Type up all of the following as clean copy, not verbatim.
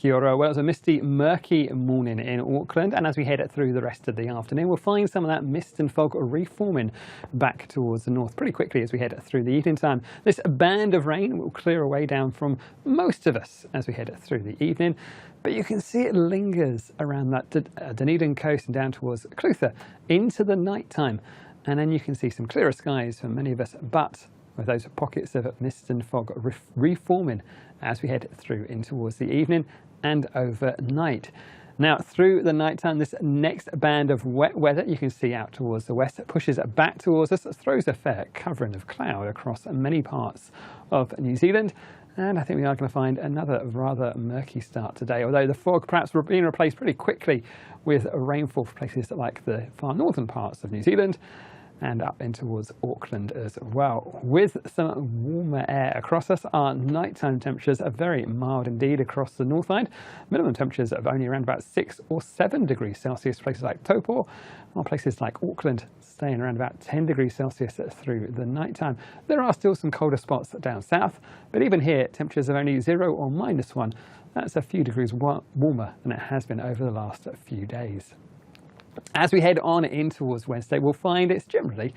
Kia ora. Well, it was a misty, murky morning in Auckland, and as we head through the rest of the afternoon, we'll find some of that mist and fog reforming back towards the north pretty quickly as we head through the evening time. This band of rain will clear away down from most of us as we head through the evening, but you can see it lingers around that Dunedin coast and down towards Clutha into the night time. And then you can see some clearer skies for many of us, but with those pockets of mist and fog reforming as we head through in towards the evening and overnight. Now, through the night time, this next band of wet weather you can see out towards the west pushes back towards us, throws a fair covering of cloud across many parts of New Zealand. And I think we are going to find another rather murky start today, although the fog perhaps being replaced pretty quickly with rainfall for places like the far northern parts of New Zealand and up in towards Auckland as well. With some warmer air across us, our nighttime temperatures are very mild indeed across the North Island. Minimum temperatures of only around about 6 or 7 degrees Celsius, places like Taupo, or places like Auckland staying around about 10 degrees Celsius through the nighttime. There are still some colder spots down south, but even here temperatures of only 0 or -1. That's a few degrees warmer than it has been over the last few days. As we head on in towards Wednesday, we'll find it's generally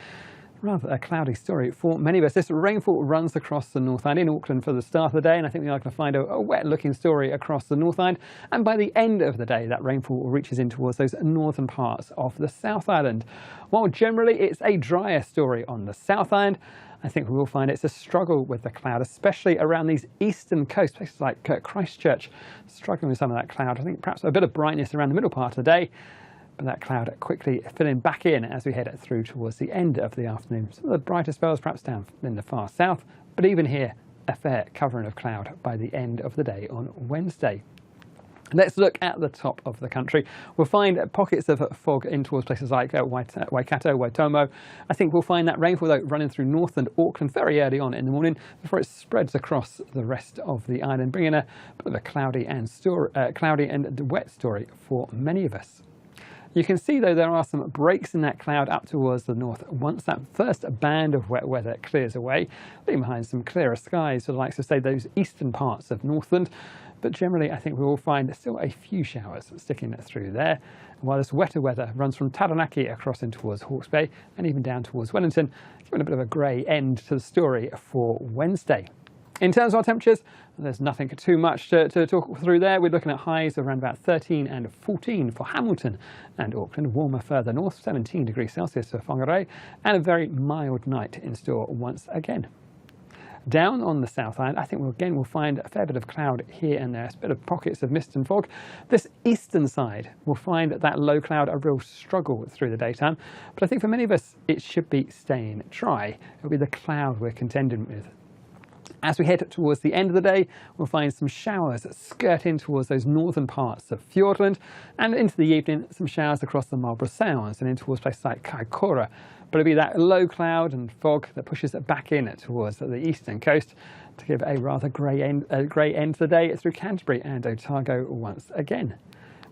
rather a cloudy story for many of us. This rainfall runs across the North Island in Auckland for the start of the day, and I think we are going to find a wet-looking story across the North Island. And by the end of the day, that rainfall reaches in towards those northern parts of the South Island. While generally it's a drier story on the South Island, I think we will find it's a struggle with the cloud, especially around these eastern coast, places like Christchurch, struggling with some of that cloud. I think perhaps a bit of brightness around the middle part of the day, but that cloud quickly filling back in as we head through towards the end of the afternoon. Some of the brighter spells perhaps down in the far south, but even here, a fair covering of cloud by the end of the day on Wednesday. Let's look at the top of the country. We'll find pockets of fog in towards places like Waikato, Waitomo. I think we'll find that rainfall though running through northern Auckland very early on in the morning before it spreads across the rest of the island, bringing a bit of a cloudy and wet story for many of us. You can see though there are some breaks in that cloud up towards the north once that first band of wet weather clears away, leaving behind some clearer skies for the likes of say those eastern parts of Northland. But generally I think we will find still a few showers sticking through there. And while this wetter weather runs from Taranaki across in towards Hawke's Bay and even down towards Wellington, giving a bit of a grey end to the story for Wednesday. In terms of our temperatures, there's nothing too much to talk through there. We're looking at highs of around about 13 and 14 for Hamilton and Auckland, warmer further north, 17 degrees Celsius for Whangarei, and a very mild night in store once again. Down on the South Island, I think we'll find a fair bit of cloud here and there, a bit of pockets of mist and fog. This eastern side will find that low cloud a real struggle through the daytime, but I think for many of us it should be staying dry. It'll be the cloud we're contending with. As we head towards the end of the day, we'll find some showers that skirt in towards those northern parts of Fiordland, and into the evening, some showers across the Marlborough Sounds and in towards places like Kaikoura. But it'll be that low cloud and fog that pushes it back in towards the eastern coast to give a rather grey end to the day through Canterbury and Otago once again.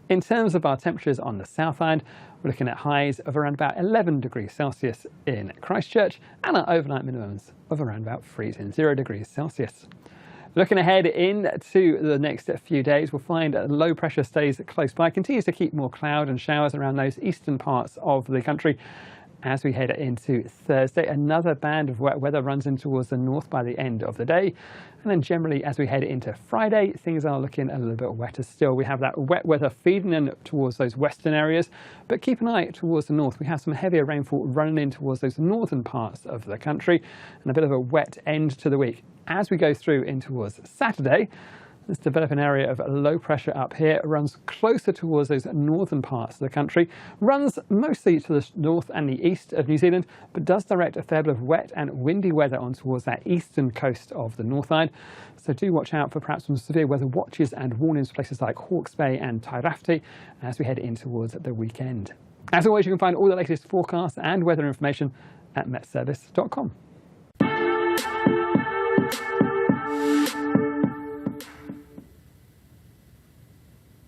In terms of our temperatures on the South Island, we're looking at highs of around about 11 degrees Celsius in Christchurch and our overnight minimums of around about freezing 0 degrees Celsius. Looking ahead into the next few days, we'll find low pressure stays close by, continues to keep more cloud and showers around those eastern parts of the country. As we head into Thursday, another band of wet weather runs in towards the north by the end of the day. And then generally as we head into Friday, things are looking a little bit wetter still. We have that wet weather feeding in towards those western areas, but keep an eye towards the north. We have some heavier rainfall running in towards those northern parts of the country and a bit of a wet end to the week. As we go through in towards Saturday, this developing area of low pressure up here runs closer towards those northern parts of the country, runs mostly to the north and the east of New Zealand, but does direct a fair bit of wet and windy weather on towards that eastern coast of the North Island. So do watch out for perhaps some severe weather watches and warnings for places like Hawke's Bay and Tairafti as we head in towards the weekend. As always, you can find all the latest forecasts and weather information at metservice.com.